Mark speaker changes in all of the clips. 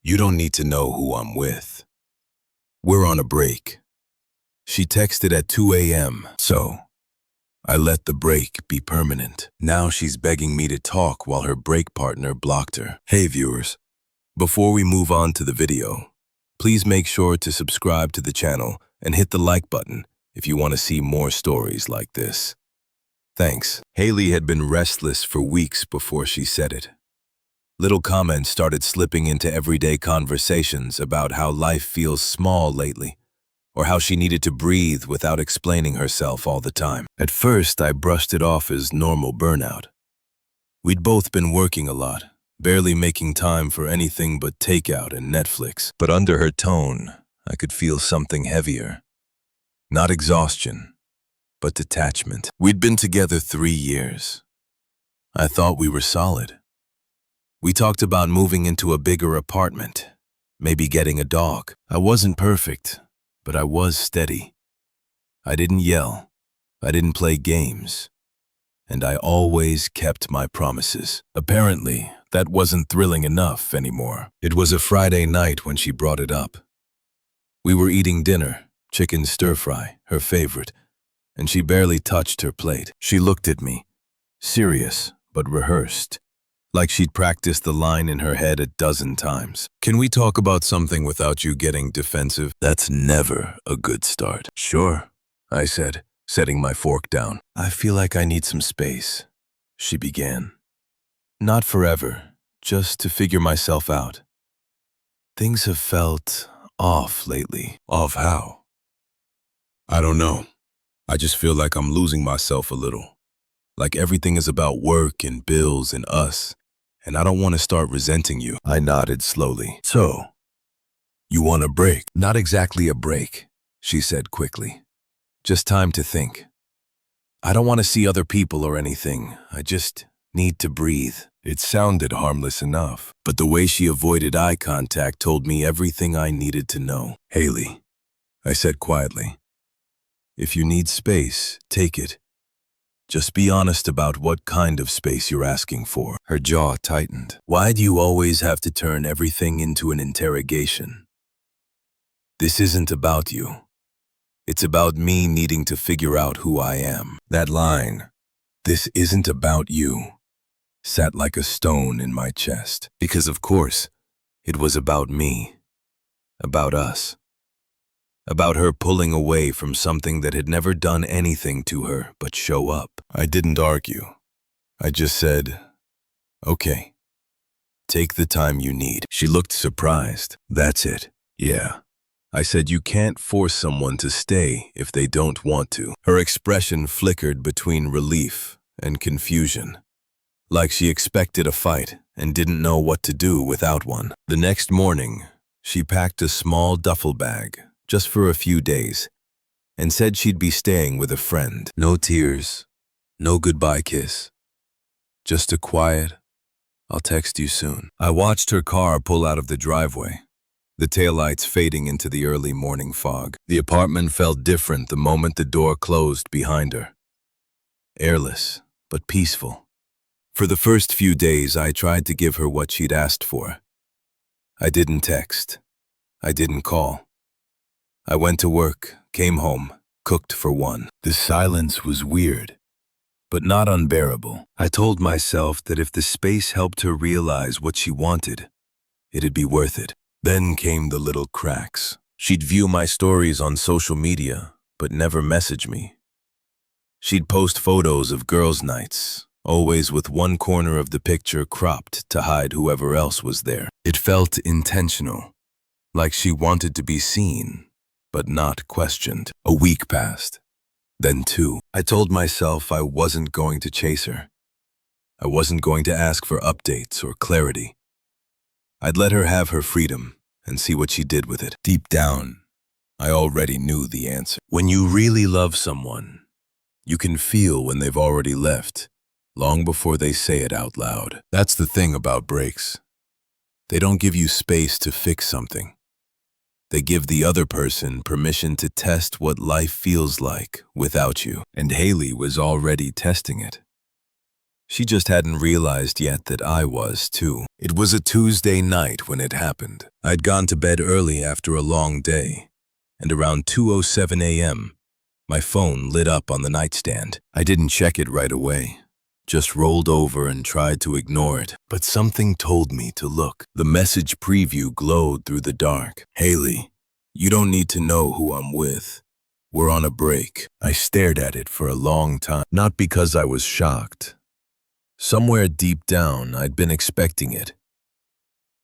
Speaker 1: You don't need to know who I'm with. We're on a break. She texted at 2 a.m., so I let the break be permanent. Now she's begging me to talk while her break partner blocked her. Hey viewers, before we move on to the video, please make sure to subscribe to the channel and hit the like button if you want to see more stories like this. Thanks. Haley had been restless for weeks before she said it. Little comments started slipping into everyday conversations about how life feels small lately, or how she needed to breathe without explaining herself all the time. At first, I brushed it off as normal burnout. We'd both been working a lot, barely making time for anything but takeout and Netflix. But under her tone, I could feel something heavier. Not exhaustion, but detachment. We'd been together 3 years. I thought we were solid. We talked about moving into a bigger apartment, maybe getting a dog. I wasn't perfect, but I was steady. I didn't yell, I didn't play games, and I always kept my promises. Apparently, that wasn't thrilling enough anymore. It was a Friday night when she brought it up. We were eating dinner, chicken stir-fry, her favorite, and she barely touched her plate. She looked at me, serious but rehearsed, like she'd practiced the line in her head a dozen times. Can we talk about something without you getting defensive? That's never a good start. Sure, I said, setting my fork down. I feel like I need some space, she began. Not forever, just to figure myself out. Things have felt off lately. Off how? I don't know. I just feel like I'm losing myself a little. Like everything is about work and bills and us. And I don't want to start resenting you. I nodded slowly. So, you want a break? Not exactly a break, she said quickly. Just time to think. I don't want to see other people or anything. I just need to breathe. It sounded harmless enough, but the way she avoided eye contact told me everything I needed to know. Haley, I said quietly, if you need space, take it. Just be honest about what kind of space you're asking for. Her jaw tightened. Why do you always have to turn everything into an interrogation? This isn't about you. It's about me needing to figure out who I am. That line, this isn't about you, sat like a stone in my chest. Because of course, it was about me. About us. About her pulling away from something that had never done anything to her but show up. I didn't argue. I just said, okay, take the time you need. She looked surprised. That's it. Yeah. I said you can't force someone to stay if they don't want to. Her expression flickered between relief and confusion, like she expected a fight and didn't know what to do without one. The next morning, she packed a small duffel bag, just for a few days, and said she'd be staying with a friend. No tears, no goodbye kiss. Just a quiet, I'll text you soon. I watched her car pull out of the driveway, the taillights fading into the early morning fog. The apartment felt different the moment the door closed behind her. Airless, but peaceful. For the first few days, I tried to give her what she'd asked for. I didn't text. I didn't call. I went to work, came home, cooked for one. The silence was weird, but not unbearable. I told myself that if the space helped her realize what she wanted, it'd be worth it. Then came the little cracks. She'd view my stories on social media, but never message me. She'd post photos of girls' nights, always with one corner of the picture cropped to hide whoever else was there. It felt intentional, like she wanted to be seen, but not questioned. A week passed, then 2. I told myself I wasn't going to chase her. I wasn't going to ask for updates or clarity. I'd let her have her freedom and see what she did with it. Deep down, I already knew the answer. When you really love someone, you can feel when they've already left, long before they say it out loud. That's the thing about breaks. They don't give you space to fix something. They give the other person permission to test what life feels like without you. And Haley was already testing it. She just hadn't realized yet that I was, too. It was a Tuesday night when it happened. I'd gone to bed early after a long day, and around 2:07 a.m., my phone lit up on the nightstand. I didn't check it right away, just rolled over and tried to ignore it. But something told me to look. The message preview glowed through the dark. "Haley, you don't need to know who I'm with. We're on a break." I stared at it for a long time, not because I was shocked. Somewhere deep down, I'd been expecting it,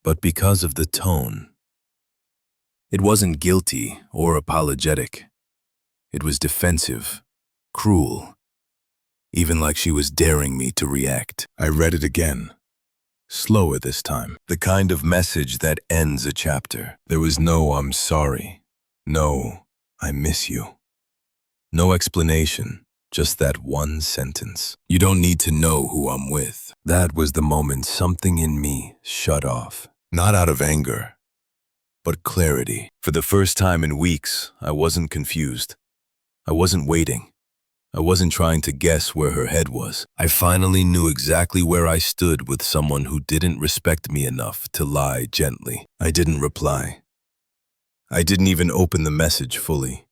Speaker 1: but because of the tone. It wasn't guilty or apologetic. It was defensive, cruel, even like she was daring me to react. I read it again, slower this time. The kind of message that ends a chapter. There was no "I'm sorry," no "I miss you." No explanation, just that one sentence. "You don't need to know who I'm with." That was the moment something in me shut off. Not out of anger, but clarity. For the first time in weeks, I wasn't confused. I wasn't waiting. I wasn't trying to guess where her head was. I finally knew exactly where I stood with someone who didn't respect me enough to lie gently. I didn't reply. I didn't even open the message fully.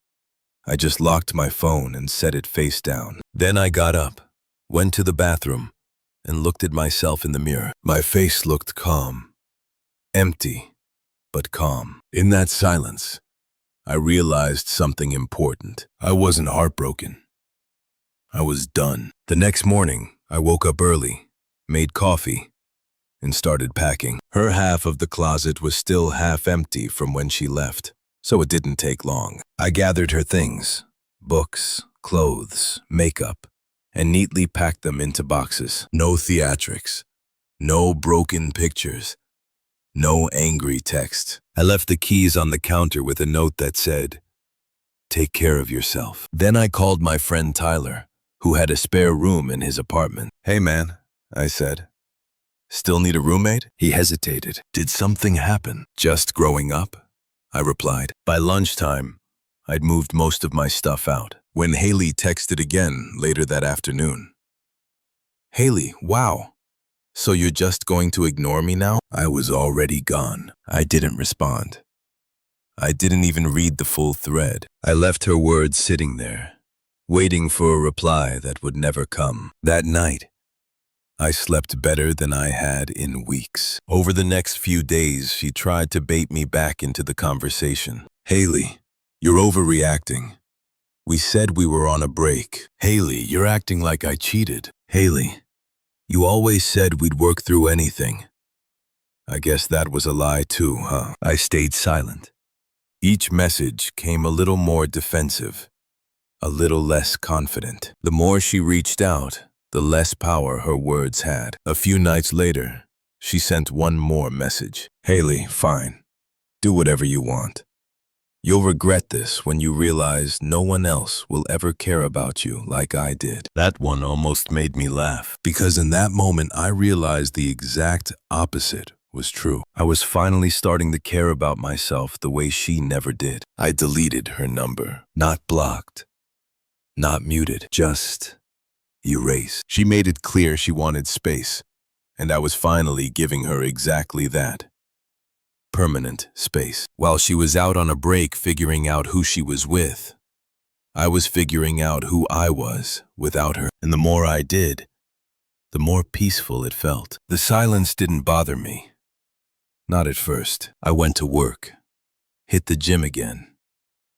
Speaker 1: I just locked my phone and set it face down. Then I got up, went to the bathroom, and looked at myself in the mirror. My face looked calm. Empty, but calm. In that silence, I realized something important. I wasn't heartbroken. I was done. The next morning, I woke up early, made coffee, and started packing. Her half of the closet was still half empty from when she left, so it didn't take long. I gathered her things, books, clothes, makeup, and neatly packed them into boxes. No theatrics, no broken pictures, no angry text. I left the keys on the counter with a note that said, "Take care of yourself." Then I called my friend Tyler, who had a spare room in his apartment. "Hey man," I said, "still need a roommate?" He hesitated. "Did something happen?" "Just growing up," I replied. By lunchtime, I'd moved most of my stuff out. When Haley texted again later that afternoon. "Haley, wow. So you're just going to ignore me now?" I was already gone. I didn't respond. I didn't even read the full thread. I left her words sitting there, waiting for a reply that would never come. That night, I slept better than I had in weeks. Over the next few days, she tried to bait me back into the conversation. "Haley, you're overreacting. We said we were on a break." "Haley, you're acting like I cheated." "Haley, you always said we'd work through anything." I guess that was a lie too, huh? I stayed silent. Each message came a little more defensive, a little less confident. The more she reached out, the less power her words had. A few nights later, she sent one more message. "Haley, fine. Do whatever you want. You'll regret this when you realize no one else will ever care about you like I did." That one almost made me laugh, because in that moment I realized the exact opposite was true. I was finally starting to care about myself the way she never did. I deleted her number. Not blocked, not muted, just erased. She made it clear she wanted space, and I was finally giving her exactly that. Permanent space. While she was out on a break figuring out who she was with, I was figuring out who I was without her. And the more I did, the more peaceful it felt. The silence didn't bother me. Not at first. I went to work, hit the gym again,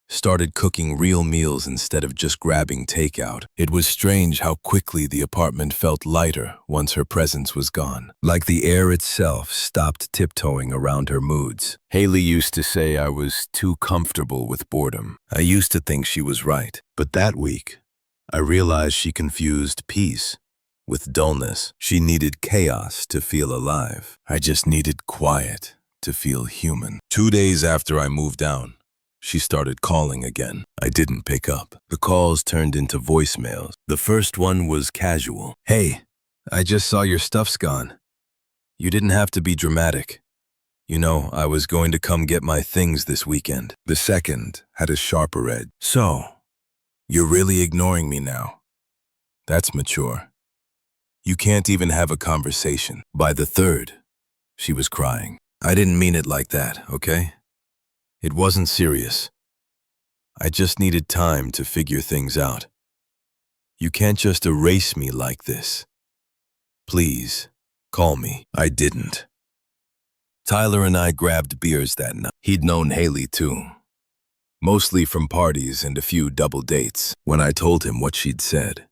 Speaker 1: started cooking real meals instead of just grabbing takeout. It was strange how quickly the apartment felt lighter once her presence was gone. Like the air itself stopped tiptoeing around her moods. Haley used to say I was too comfortable with boredom. I used to think she was right. But that week, I realized she confused peace with dullness. She needed chaos to feel alive. I just needed quiet to feel human. 2 days after I moved out, she started calling again. I didn't pick up. The calls turned into voicemails. The first one was casual. "Hey, I just saw your stuff's gone. You didn't have to be dramatic. You know, I was going to come get my things this weekend." The second had a sharper edge. "So, you're really ignoring me now? That's mature." You can't even have a conversation. By the third, she was crying. I didn't mean it like that, okay? It wasn't serious. I just needed time to figure things out. You can't just erase me like this. Please, call me. I didn't. Tyler and I grabbed beers that night. He'd known Haley too, mostly from parties and a few double dates. When I told him what she'd said,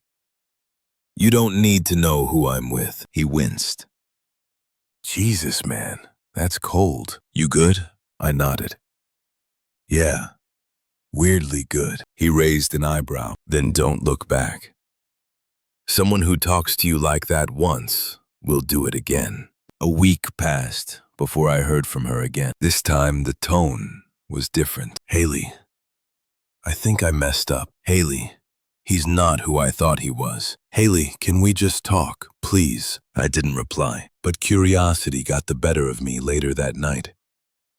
Speaker 1: "You don't need to know who I'm with," he winced. Jesus, man, that's cold. You good? I nodded. Yeah, weirdly good. He raised an eyebrow. Then don't look back. Someone who talks to you like that once will do it again. A week passed before I heard from her again. This time the tone was different. Haley, I think I messed up. Haley, he's not who I thought he was. Haley, can we just talk, please? I didn't reply, but curiosity got the better of me later that night.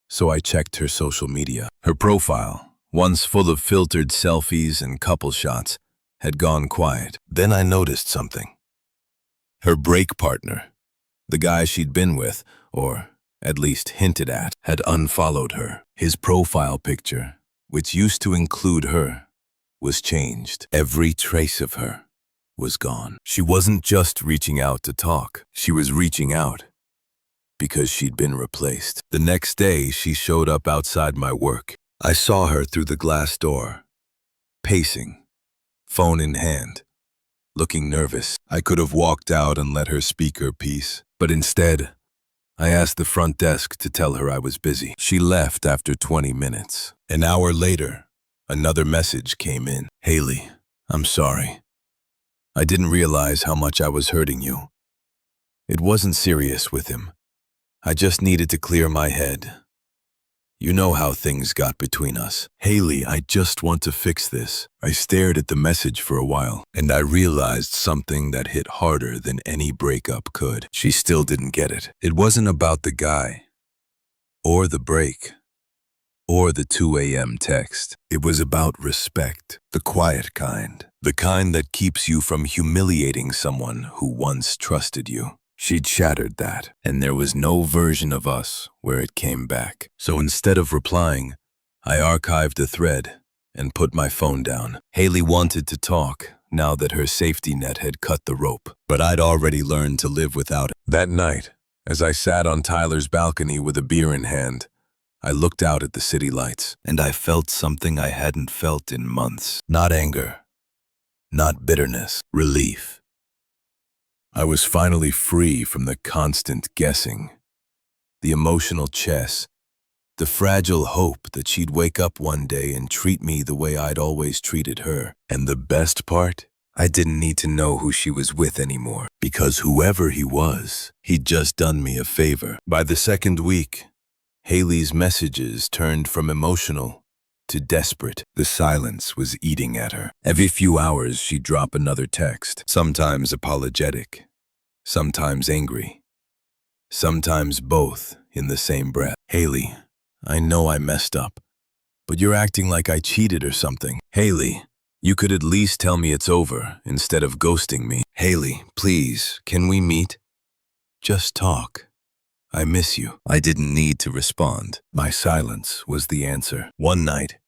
Speaker 1: So I checked her social media. Her profile, once full of filtered selfies and couple shots, had gone quiet. Then I noticed something. Her break partner, the guy she'd been with, or at least hinted at, had unfollowed her. His profile picture, which used to include her, was changed. Every trace of her was gone. She wasn't just reaching out to talk. She was reaching out because she'd been replaced. The next day, she showed up outside my work. I saw her through the glass door, pacing, phone in hand, looking nervous. I could have walked out and let her speak her piece, but instead, I asked the front desk to tell her I was busy. She left after 20 minutes. An hour later, another message came in. Haley, I'm sorry. I didn't realize how much I was hurting you. It wasn't serious with him. I just needed to clear my head. You know how things got between us. Haley, I just want to fix this. I stared at the message for a while, and I realized something that hit harder than any breakup could. She still didn't get it. It wasn't about the guy, or the break, or the 2 a.m. text. It was about respect, the quiet kind, the kind that keeps you from humiliating someone who once trusted you. She'd shattered that, and there was no version of us where it came back. So instead of replying, I archived the thread and put my phone down. Haley wanted to talk now that her safety net had cut the rope, but I'd already learned to live without it. That night, as I sat on Tyler's balcony with a beer in hand, I looked out at the city lights, and I felt something I hadn't felt in months. Not anger, not bitterness, relief. I was finally free from the constant guessing, the emotional chess, the fragile hope that she'd wake up one day and treat me the way I'd always treated her. And the best part? I didn't need to know who she was with anymore, because whoever he was, he'd just done me a favor. By the second week, Haley's messages turned from emotional to desperate. The silence was eating at her. Every few hours, she'd drop another text, sometimes apologetic, sometimes angry, sometimes both in the same breath. Haley, I know I messed up, but you're acting like I cheated or something. Haley, you could at least tell me it's over instead of ghosting me. Haley, please, can we meet? Just talk. I miss you. I didn't need to respond. My silence was the answer. One night,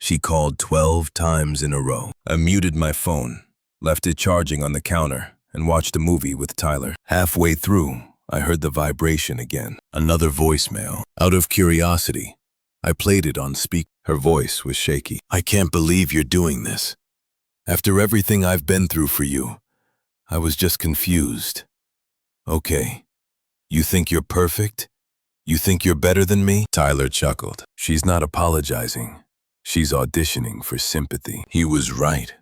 Speaker 1: she called 12 times in a row. I muted my phone, left it charging on the counter, and watched a movie with Tyler. Halfway through, I heard the vibration again. Another voicemail. Out of curiosity, I played it on speak. Her voice was shaky. I can't believe you're doing this. After everything I've been through for you, I was just confused. Okay. You think you're perfect? You think you're better than me? Tyler chuckled. She's not apologizing. She's auditioning for sympathy. He was right.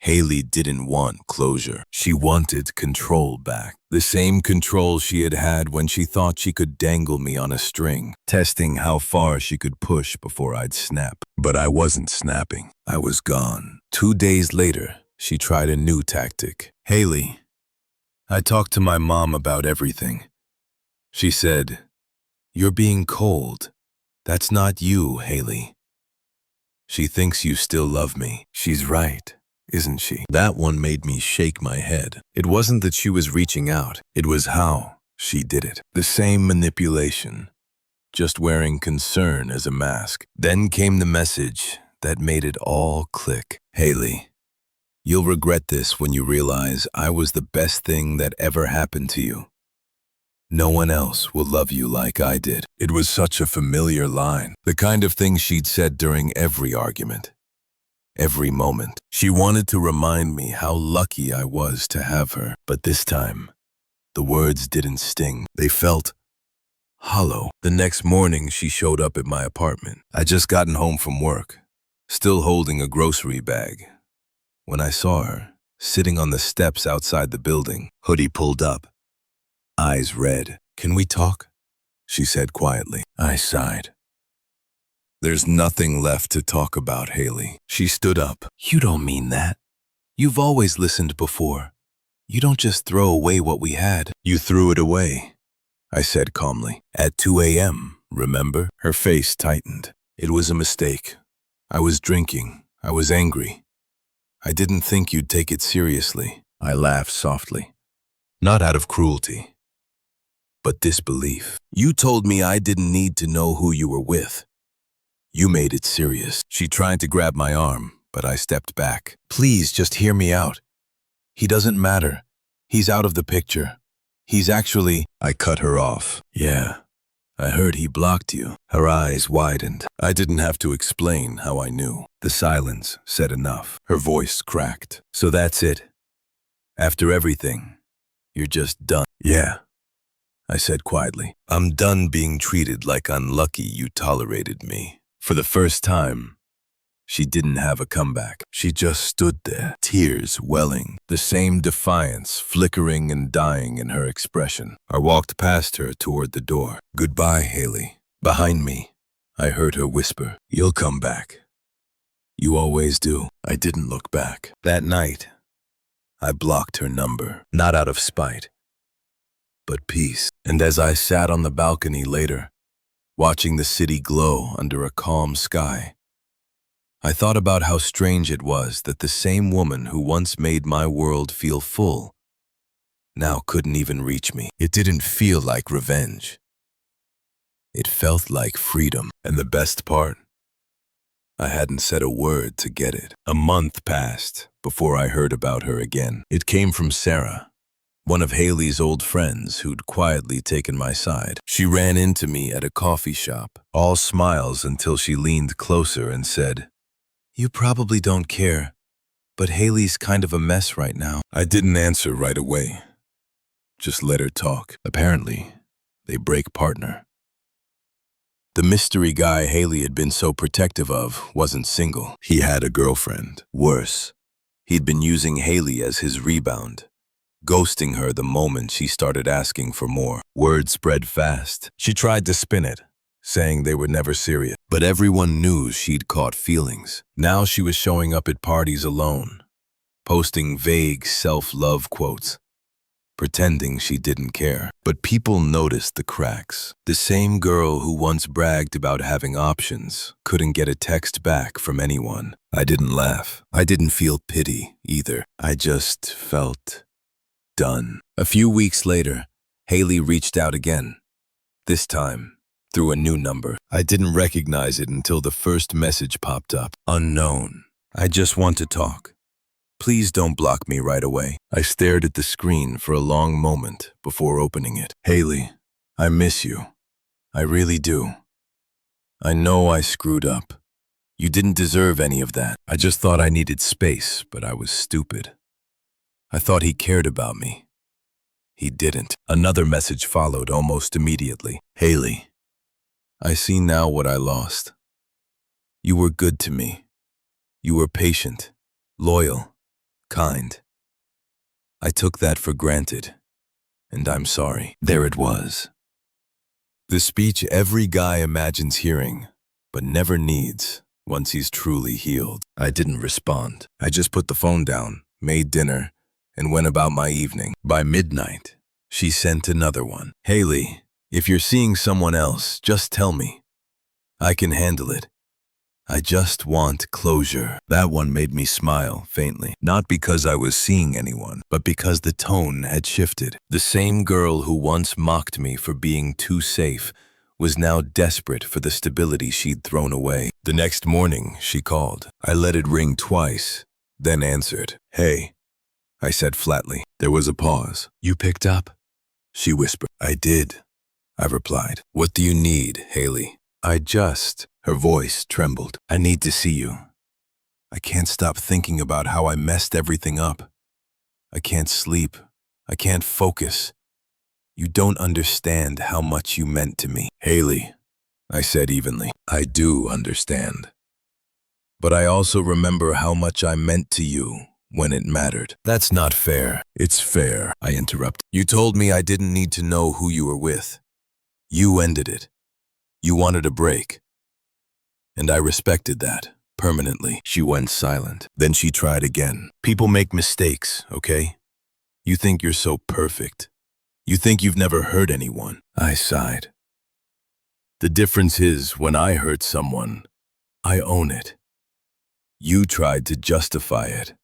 Speaker 1: Haley didn't want closure. She wanted control back. The same control she had had when she thought she could dangle me on a string, testing how far she could push before I'd snap. But I wasn't snapping. I was gone. 2 days later, she tried a new tactic. Haley, I talked to my mom about everything. She said, "You're being cold. That's not you, Haley. She thinks you still love me." She's right. isn't she? That one made me shake my head. It wasn't that she was reaching out. It was how she did it. The same manipulation, just wearing concern as a mask. Then came the message that made it all click. Haley, you'll regret this when you realize I was the best thing that ever happened to you. No one else will love you like I did. It was such a familiar line, the kind of thing she'd said during every argument, every moment. She wanted to remind me how lucky I was to have her. But this time, the words didn't sting. They felt hollow. The next morning, she showed up at my apartment. I'd just gotten home from work, still holding a grocery bag, when I saw her sitting on the steps outside the building, hoodie pulled up, eyes red. "Can we talk?" she said quietly. I sighed. "There's nothing left to talk about, Haley." She stood up. "You don't mean that. You've always listened before. You don't just throw away what we had." "You threw it away," I said calmly. "At 2 a.m., remember?" Her face tightened. "It was a mistake. I was drinking. I was angry. I didn't think you'd take it seriously." I laughed softly. Not out of cruelty, but disbelief. "You told me I didn't need to know who you were with. You made it serious." She tried to grab my arm, but I stepped back. "Please, just hear me out. He doesn't matter. He's out of the picture. He's actually—" I cut her off. "Yeah, I heard he blocked you." Her eyes widened. I didn't have to explain how I knew. The silence said enough. Her voice cracked. "So that's it? After everything, you're just done?" "Yeah," I said quietly. "I'm done being treated like unlucky you tolerated me." For the first time, she didn't have a comeback. She just stood there, tears welling, the same defiance flickering and dying in her expression. I walked past her toward the door. "Goodbye, Haley." Behind me, I heard her whisper, "You'll come back. You always do." I didn't look back. That night, I blocked her number, not out of spite, but peace. And as I sat on the balcony later, watching the city glow under a calm sky, I thought about how strange it was that the same woman who once made my world feel full now couldn't even reach me. It didn't feel like revenge. It felt like freedom. And the best part? I hadn't said a word to get it. A month passed before I heard about her again. It came from Sarah, one of Haley's old friends who'd quietly taken my side. She ran into me at a coffee shop, all smiles until she leaned closer and said, "You probably don't care, but Haley's kind of a mess right now." I didn't answer right away. Just let her talk. Apparently, they break partner. The mystery guy Haley had been so protective of wasn't single. He had a girlfriend. Worse, he'd been using Haley as his rebound, ghosting her the moment she started asking for more. Word spread fast. She tried to spin it, saying they were never serious. But everyone knew she'd caught feelings. Now she was showing up at parties alone, posting vague self-love quotes, pretending she didn't care. But people noticed the cracks. The same girl who once bragged about having options couldn't get a text back from anyone. I didn't laugh. I didn't feel pity either. I just felt done. A few weeks later, Haley reached out again, this time through a new number. I didn't recognize it until the first message popped up. Unknown. "I just want to talk. Please don't block me right away." I stared at the screen for a long moment before opening it. "Haley, I miss you. I really do. I know I screwed up. You didn't deserve any of that. I just thought I needed space, but I was stupid. I thought he cared about me. He didn't." Another message followed almost immediately. "Haley, I see now what I lost. You were good to me. You were patient, loyal, kind. I took that for granted, and I'm sorry." There it was. The speech every guy imagines hearing, but never needs once he's truly healed. I didn't respond. I just put the phone down, made dinner, and went about my evening. By midnight, she sent another one. "Haley, if you're seeing someone else, just tell me. I can handle it. I just want closure. That one made me smile faintly, not because I was seeing anyone, but because the tone had shifted. The same girl who once mocked me for being too safe was now desperate for the stability she'd thrown away. The next morning, she called. I let it ring twice, then answered. "Hey," I said flatly. There was a pause. "You picked up?" she whispered. "I did," I replied. "What do you need, Haley?" Her voice trembled. "I need to see you. I can't stop thinking about how I messed everything up. I can't sleep. I can't focus. You don't understand how much you meant to me." "Haley," I said evenly, "I do understand. But I also remember how much I meant to you when it mattered." "That's not fair." "It's fair," I interrupted. "You told me I didn't need to know who you were with. You ended it. You wanted a break. And I respected that, permanently." She went silent. Then she tried again. "People make mistakes, okay? You think you're so perfect. You think you've never hurt anyone." I sighed. "The difference is, when I hurt someone, I own it. You tried to justify it.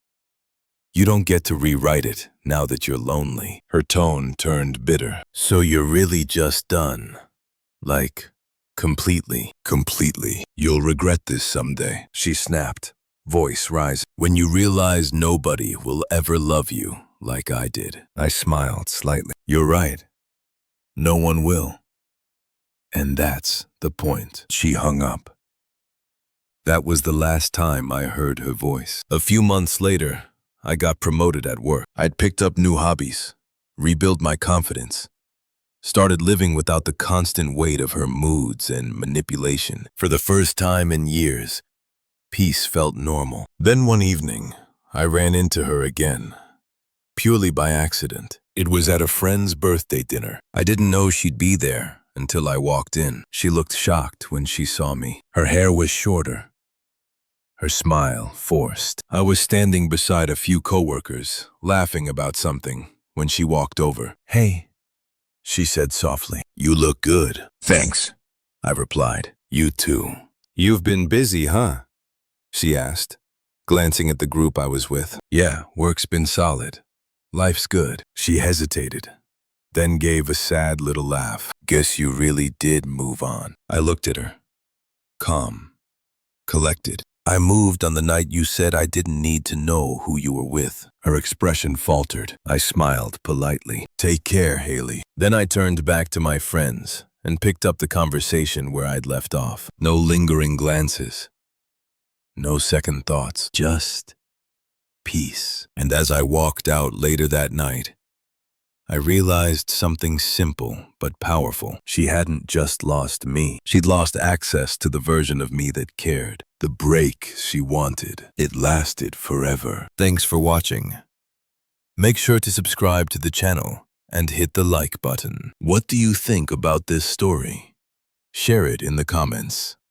Speaker 1: You don't get to rewrite it now that you're lonely." Her tone turned bitter. "So you're really just done? Like, completely?" "Completely. You'll regret this someday," she snapped, voice rising. "When you realize nobody will ever love you like I did." I smiled slightly. "You're right. No one will. And that's the point." She hung up. That was the last time I heard her voice. A few months later, I got promoted at work. I'd picked up new hobbies, rebuilt my confidence, started living without the constant weight of her moods and manipulation. For the first time in years, peace felt normal. Then one evening, I ran into her again, purely by accident. It was at a friend's birthday dinner. I didn't know she'd be there until I walked in. She looked shocked when she saw me. Her hair was shorter, her smile forced. I was standing beside a few coworkers, laughing about something, when she walked over. "Hey," she said softly. "You look good." "Thanks," I replied. "You too." "You've been busy, huh?" she asked, glancing at the group I was with. "Yeah, work's been solid. Life's good." She hesitated, then gave a sad little laugh. "Guess you really did move on." I looked at her, calm, collected. "I moved on the night you said I didn't need to know who you were with." Her expression faltered. I smiled politely. "Take care, Haley." Then I turned back to my friends and picked up the conversation where I'd left off. No lingering glances, no second thoughts, just peace. And as I walked out later that night, I realized something simple but powerful. She hadn't just lost me. She'd lost access to the version of me that cared. The break she wanted. It lasted forever. Thanks for watching. Make sure to subscribe to the channel and hit the like button. What do you think about this story? Share it in the comments.